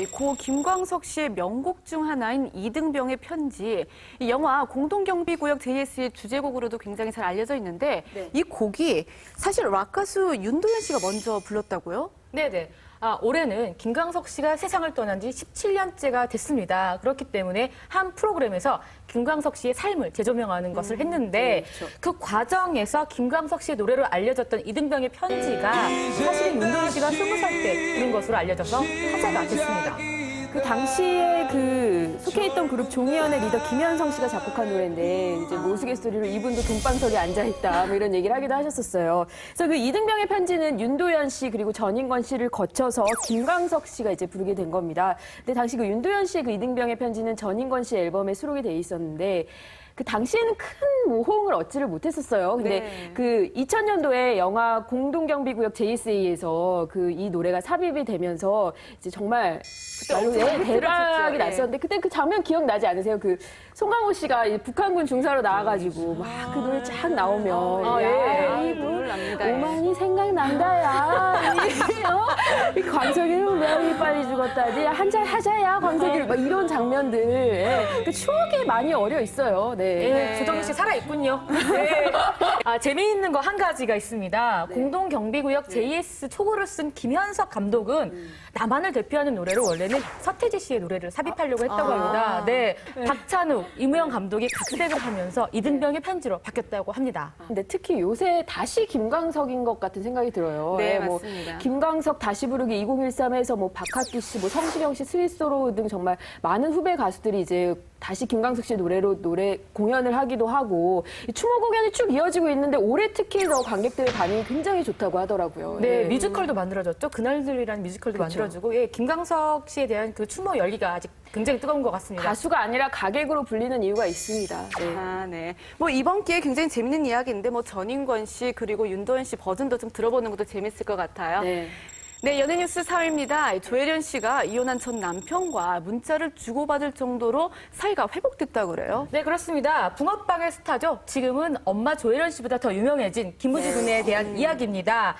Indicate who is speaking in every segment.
Speaker 1: 고 김광석 씨의 명곡 중 하나인 이등병의 편지. 이 영화 공동경비구역 JS의 주제곡으로도 굉장히 잘 알려져 있는데 이 곡이 사실 락 가수 윤도현 씨가 먼저 불렀다고요?
Speaker 2: 네네. 올해는 김광석 씨가 세상을 떠난 지 17년째가 됐습니다. 그렇기 때문에 한 프로그램에서 김광석 씨의 삶을 재조명하는 것을 했는데 그 과정에서 김광석 씨의 노래로 알려졌던 이등병의 편지가 사실은 윤도현 씨가 20살 때 부른 것으로 알려져서 화제가 됐습니다.
Speaker 3: 그 당시에 그 속해 있던 그룹 종이연의 리더 김현성 씨가 작곡한 노래인데 이제 모스갯소리로 이분도 동방석에 앉아 있다 뭐 이런 얘기를 하기도 하셨었어요. 그래서 그 이등병의 편지는 윤도현 씨 그리고 전인권 씨를 거쳐서 김광석 씨가 이제 부르게 된 겁니다. 근데 당시 그 윤도현 씨의 그 이등병의 편지는 전인권 씨 앨범에 수록이 돼 있었는데 그 당시에는 큰 호응을 얻지를 못했었어요. 근데 그 2000년도에 영화 공동경비구역 JSA에서 그 이 노래가 삽입이 되면서 이제 정말 말로 대박이 났었는데 그때 그 장면 기억나지 않으세요? 그 송강호 씨가 북한군 중사로 나와가지고 막 그 노래 쫙 나오면
Speaker 1: 눈물 납니다.
Speaker 3: 오만이 생각난다야. 이 광석이는 명이 빨리 죽었다지 한잔 하자야 광석이 막 이런 장면들 그 추억에 많이 어려 있어요. 네.
Speaker 2: 조정민 씨 살아있군요. 네. 재미있는 거 한 가지가 있습니다. 공동경비구역 JS 초고를 쓴 김현석 감독은 남한을 대표하는 노래로 원래는 서태지 씨의 노래를 삽입하려고 했다고 합니다. 네. 박찬욱, 이무영 감독이 각색을 하면서 이등병의 편지로 바뀌었다고 합니다.
Speaker 3: 근데 특히 요새 다시 김광석인 것 같은 생각이 들어요.
Speaker 1: 네,
Speaker 3: 뭐
Speaker 1: 맞습니다.
Speaker 3: 김광석 다시 부르기 2013에서 뭐 박학기 씨, 뭐 성시경 씨, 스위스로 등 정말 많은 후배 가수들이 이제 다시 김광석 씨 노래로 노래 공연을 하기도 하고 추모 공연이 쭉 이어지고 있는데 올해 특히 더 관객들의 반응이 굉장히 좋다고 하더라고요.
Speaker 2: 네, 뮤지컬도 만들어졌죠. 그날들이라는 뮤지컬도 만들어지고, 김광석 씨에 대한 그 추모 열기가 아직 굉장히 뜨거운 것 같습니다.
Speaker 3: 가수가 아니라 가객으로 불리는 이유가 있습니다. 네.
Speaker 1: 네. 뭐 이번 기회에 굉장히 재밌는 이야기인데 뭐 전인권 씨 그리고 윤도현 씨 버전도 좀 들어보는 것도 재밌을 것 같아요. 네, 연예뉴스 4위입니다. 조혜련 씨가 이혼한 전 남편과 문자를 주고받을 정도로 사이가 회복됐다고 그래요.
Speaker 2: 네, 그렇습니다. 붕어빵의 스타죠. 지금은 엄마 조혜련 씨보다 더 유명해진 김우지 군에 대한 이야기입니다.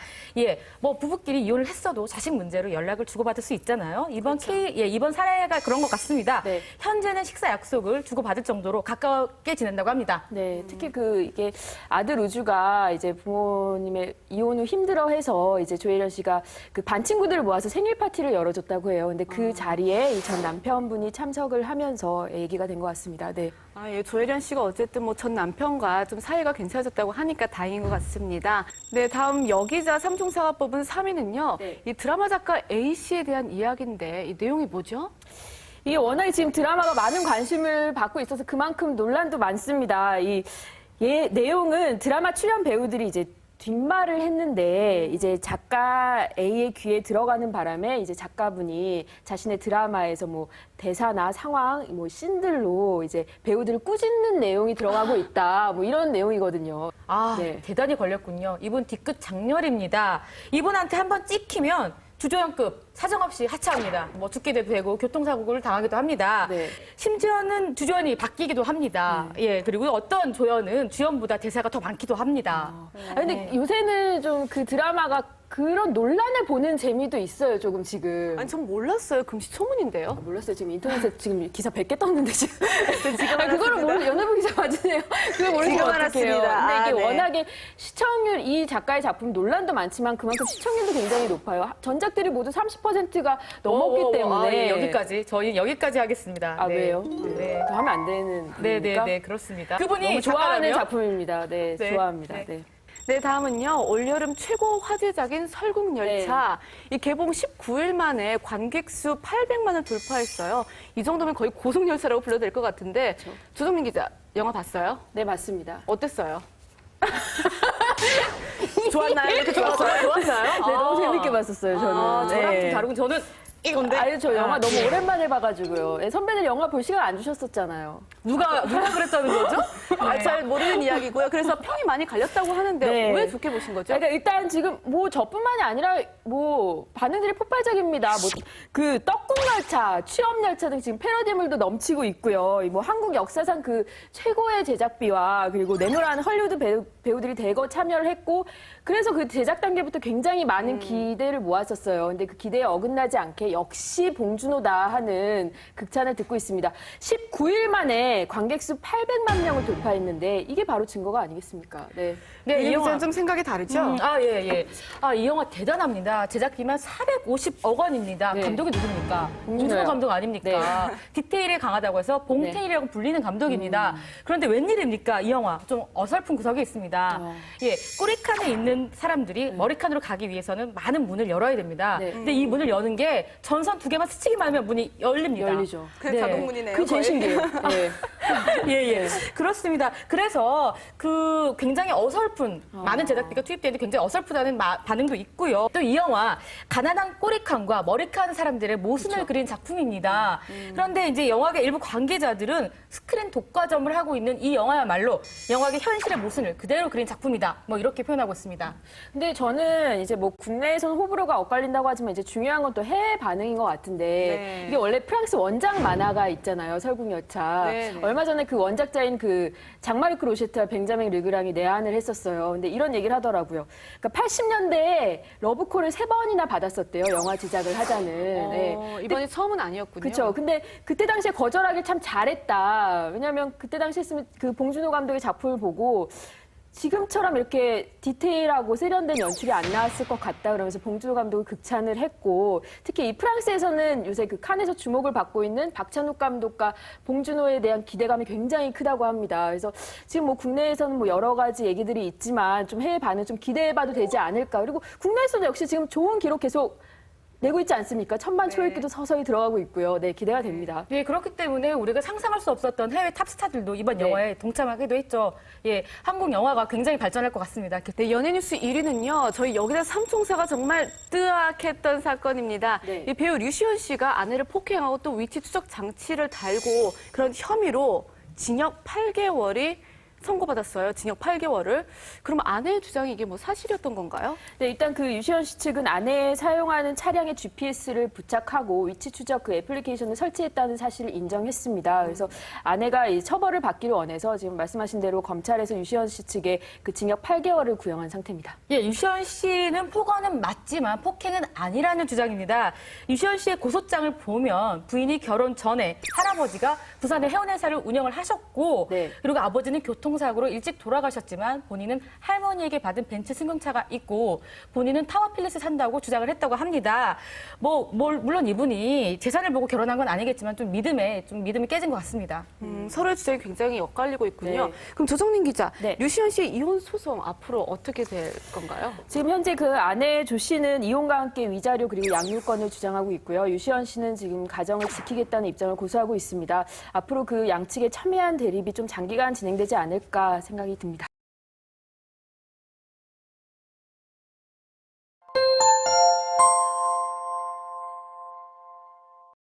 Speaker 2: 뭐 부부끼리 이혼을 했어도 자식 문제로 연락을 주고받을 수 있잖아요. 이번 사례가 그런 것 같습니다. 현재는 식사 약속을 주고받을 정도로 가깝게 지낸다고 합니다.
Speaker 3: 네, 특히 이게 아들 우주가 이제 부모님의 이혼 후 힘들어해서 이제 조혜련 씨가 그 반 친구들을 모아서 생일 파티를 열어줬다고 해요. 근데 그 자리에 이 전 남편분이 참석을 하면서 얘기가 된 것 같습니다. 네.
Speaker 1: 조혜련 씨가 어쨌든 뭐 전 남편과 좀 사이가 괜찮아졌다고 하니까 다행인 것 같습니다. 네, 다음 여기자 삼총사가 뽑은 3위는요. 이 드라마 작가 A 씨에 대한 이야기인데 이 내용이 뭐죠?
Speaker 3: 이게 워낙에 지금 드라마가 많은 관심을 받고 있어서 그만큼 논란도 많습니다. 내용은 드라마 출연 배우들이 이제 뒷말을 했는데 이제 작가 A의 귀에 들어가는 바람에 이제 작가분이 자신의 드라마에서 뭐 대사나 상황, 뭐 씬들로 이제 배우들을 꾸짖는 내용이 들어가고 있다. 뭐 이런 내용이거든요.
Speaker 2: 대단히 걸렸군요. 이분 뒤끝 장렬입니다. 이분한테 한번 찍히면 주조연급 사정없이 하차합니다. 뭐 죽기도 되고 교통사고를 당하기도 합니다. 심지어는 주조연이 바뀌기도 합니다. 그리고 어떤 조연은 주연보다 대사가 더 많기도 합니다.
Speaker 3: 근데 요새는 좀 그 드라마가 그런 논란을 보는 재미도 있어요, 조금 지금.
Speaker 1: 아니, 전 몰랐어요. 금시초문인데요.
Speaker 3: 몰랐어요. 지금 인터넷에 지금 기사 100개 떴는데 지금.
Speaker 1: 지금
Speaker 3: 그거를 모르 연예부 기사 맞으세요? 그걸 모르시면 어떡해요. 근데 이게 워낙에 시청률, 이 작가의 작품 논란도 많지만 그만큼 시청률도 굉장히 높아요. 전작들이 모두 30%가 넘었기 때문에.
Speaker 2: 여기까지. 저희 여기까지 하겠습니다.
Speaker 3: 왜요?
Speaker 2: 네.
Speaker 3: 더 하면 안 되는.
Speaker 2: 네, 그렇습니다. 그분이
Speaker 3: 너무 좋아하는
Speaker 2: 작가라며?
Speaker 3: 작품입니다. 네, 좋아합니다.
Speaker 1: 네, 다음은요. 올여름 최고 화제작인 설국열차. 이 개봉 19일 만에 관객 수 800만을 돌파했어요. 이 정도면 거의 고속열차라고 불러도 될 것 같은데 조정민 기자, 영화 봤어요?
Speaker 3: 네, 맞습니다.
Speaker 1: 어땠어요? 좋았나요? 이렇게 좋았어요?
Speaker 3: 네, 너무 재밌게 봤었어요, 저는.
Speaker 2: 저랑 좀 다르고 저는 이건데.
Speaker 3: 저 영화 너무 오랜만에 봐가지고요. 선배들 영화 볼 시간 안 주셨었잖아요.
Speaker 2: 누가 그랬다는 거죠?
Speaker 1: 잘 모르는 이야기고요. 그래서 평이 많이 갈렸다고 하는데 왜 좋게 보신 거죠?
Speaker 3: 그러니까 일단 지금 뭐 저뿐만이 아니라 뭐 반응들이 폭발적입니다. 뭐 그 떡국열차, 취업열차 등 지금 패러디물도 넘치고 있고요. 뭐 한국 역사상 그 최고의 제작비와 그리고 내노라는 헐리우드 배우들이 대거 참여를 했고 그래서 그 제작 단계부터 굉장히 많은 기대를 모았었어요. 근데 그 기대에 어긋나지 않게 게 역시 봉준호다 하는 극찬을 듣고 있습니다. 19일 만에 관객 수 800만 명을 돌파했는데 이게 바로 증거가 아니겠습니까? 네.
Speaker 1: 네, 이 영화는 좀 생각이 다르죠?
Speaker 2: 예. 이 영화 대단합니다. 제작비만 450억 원입니다.
Speaker 3: 네.
Speaker 2: 감독이 누굽니까?
Speaker 3: 봉준호요.
Speaker 2: 봉준호 감독 아닙니까? 디테일에 강하다고 해서 봉태일이라고 불리는 감독입니다. 그런데 웬일입니까? 이 영화 좀 어설픈 구석이 있습니다. 예, 꼬리칸에 있는 사람들이 머리칸으로 가기 위해서는 많은 문을 열어야 됩니다.
Speaker 3: 네.
Speaker 2: 근데 이 문을 여는 게 전선 2개만 스치기만 하면 문이 열립니다.
Speaker 3: 열리죠.
Speaker 1: 그 자동문이네요.
Speaker 3: 그게 제일
Speaker 1: 거의.
Speaker 3: 신기해요. 네.
Speaker 2: 예. 그렇습니다. 그래서 그 굉장히 어설픈, 많은 제작비가 투입되는데 굉장히 어설프다는 반응도 있고요. 또 이 영화, 가난한 꼬리칸과 머리칸 사람들의 모순을 그린 작품입니다. 그런데 이제 영화계 일부 관계자들은 스크린 독과점을 하고 있는 이 영화야말로 영화계 현실의 모순을 그대로 그린 작품이다. 뭐 이렇게 표현하고 있습니다.
Speaker 3: 근데 저는 이제 뭐 국내에서는 호불호가 엇갈린다고 하지만 이제 중요한 건 또 해외 반응인 것 같은데
Speaker 1: 네.
Speaker 3: 이게 원래 프랑스 원작 만화가 있잖아요. 설국열차.
Speaker 1: 네, 네.
Speaker 3: 얼마 전에 그 원작자인 그 장마르크 로셰트와 벤자민 르그랑이 내한을 했었어요. 근데 이런 얘기를 하더라고요. 그러니까 80년대에 러브콜을 3번이나 받았었대요. 영화 제작을 하자는. 네.
Speaker 1: 이번이 처음은 아니었군요.
Speaker 3: 그렇죠. 근데 그때 당시에 거절하길 참 잘했다. 왜냐하면 그때 당시에 했으면 그 봉준호 감독의 작품을 보고 지금처럼 이렇게 디테일하고 세련된 연출이 안 나왔을 것 같다 그러면서 봉준호 감독이 극찬을 했고 특히 이 프랑스에서는 요새 그 칸에서 주목을 받고 있는 박찬욱 감독과 봉준호에 대한 기대감이 굉장히 크다고 합니다. 그래서 지금 뭐 국내에서는 뭐 여러 가지 얘기들이 있지만 좀 해외 반응 좀 기대해봐도 되지 않을까. 그리고 국내에서도 역시 지금 좋은 기록 계속 내고 있지 않습니까? 천만 초읽기도 서서히 들어가고 있고요. 네, 기대가 됩니다.
Speaker 2: 예, 그렇기 때문에 우리가 상상할 수 없었던 해외 탑스타들도 이번 영화에 동참하기도 했죠. 예, 한국 영화가 굉장히 발전할 것 같습니다.
Speaker 1: 네, 연예뉴스 1위는요. 저희 여기다 삼총사가 정말 뜨악했던 사건입니다.
Speaker 3: 네.
Speaker 1: 이 배우 류시원 씨가 아내를 폭행하고 또 위치 추적 장치를 달고 그런 혐의로 징역 8개월이 선고받았어요. 징역 8개월을. 그럼 아내의 주장이 이게 뭐 사실이었던 건가요?
Speaker 3: 네, 일단 그 유시원 씨 측은 아내의 사용하는 차량에 GPS를 부착하고 위치 추적 그 애플리케이션을 설치했다는 사실을 인정했습니다. 그래서 아내가 이 처벌을 받기를 원해서 지금 말씀하신 대로 검찰에서 유시원 씨 측에 그 징역 8개월을 구형한 상태입니다.
Speaker 2: 예, 유시원 씨는 폭언은 맞지만 폭행은 아니라는 주장입니다. 유시원 씨의 고소장을 보면 부인이 결혼 전에 할아버지가 부산에 해운회사를 운영을 하셨고
Speaker 3: 네.
Speaker 2: 그리고 아버지는 교통사고로 일찍 돌아가셨지만 본인은 할머니에게 받은 벤츠 승용차가 있고 본인은 타워필렛을 산다고 주장을 했다고 합니다. 물론 이분이 재산을 보고 결혼한 건 아니겠지만 좀 믿음이 깨진 것 같습니다.
Speaker 1: 서로의 주장이 굉장히 엇갈리고 있군요.
Speaker 3: 네.
Speaker 1: 그럼 조정민 기자,
Speaker 3: 네.
Speaker 1: 류시원 씨의 이혼 소송 앞으로 어떻게 될 건가요?
Speaker 3: 지금 현재 그 아내 조 씨는 이혼과 함께 위자료 그리고 양육권을 주장하고 있고요. 유시원 씨는 지금 가정을 지키겠다는 입장을 고수하고 있습니다. 앞으로 그 양측의 첨예한 대립이 좀 장기간 진행되지 않을까 생각이 듭니다.